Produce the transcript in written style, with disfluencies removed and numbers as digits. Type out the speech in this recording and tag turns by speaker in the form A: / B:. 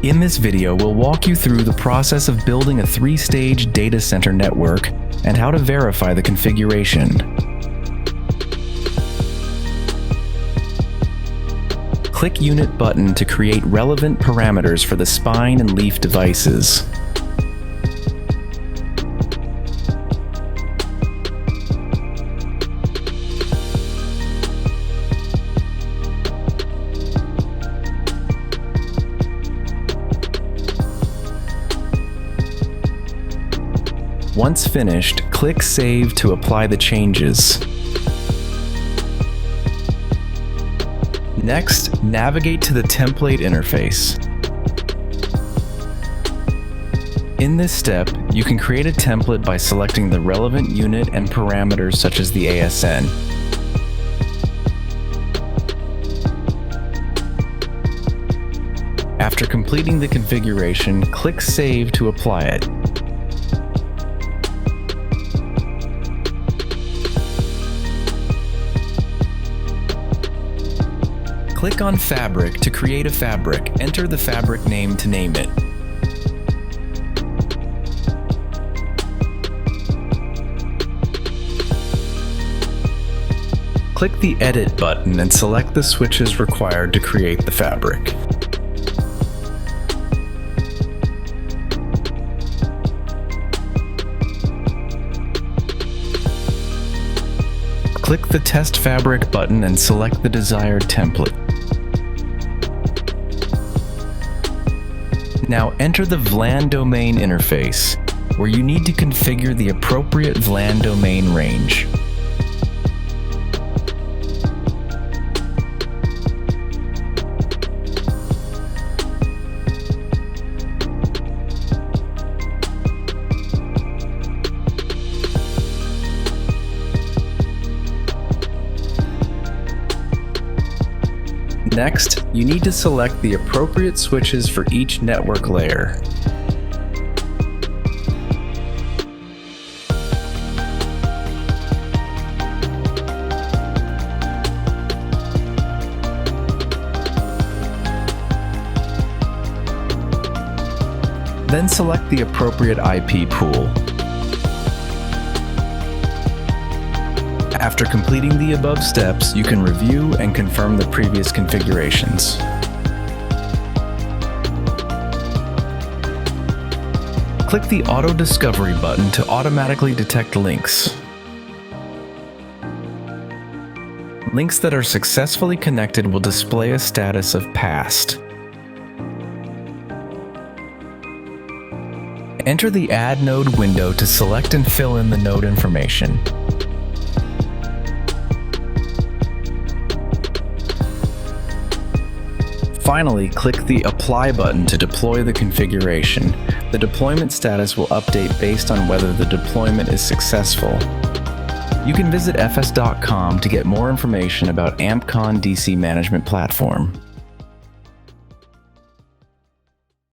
A: In this video, we'll walk you through the process of building a 3-stage data center network and how to verify the configuration. Click Unit button to create relevant parameters for the spine and leaf devices. Once finished, click Save to apply the changes. Next, navigate to the template interface. In this step, you can create a template by selecting the relevant unit and parameters such as the ASN. After completing the configuration, click Save to apply it. Click on Fabric to create a fabric. Enter the fabric name to name it. Click the Edit button and select the switches required to create the fabric. Click the Test Fabric button and select the desired template. Now enter the VLAN domain interface, where you need to configure the appropriate VLAN domain range. Next, you need to select the appropriate switches for each network layer. Then select the appropriate IP pool. After completing the above steps, you can review and confirm the previous configurations. Click the Auto Discovery button to automatically detect links. Links that are successfully connected will display a status of passed. Enter the Add Node window to select and fill in the node information. Finally, click the Apply button to deploy the configuration. The deployment status will update based on whether the deployment is successful. You can visit fs.com to get more information about AmpCon-DC Management Platform.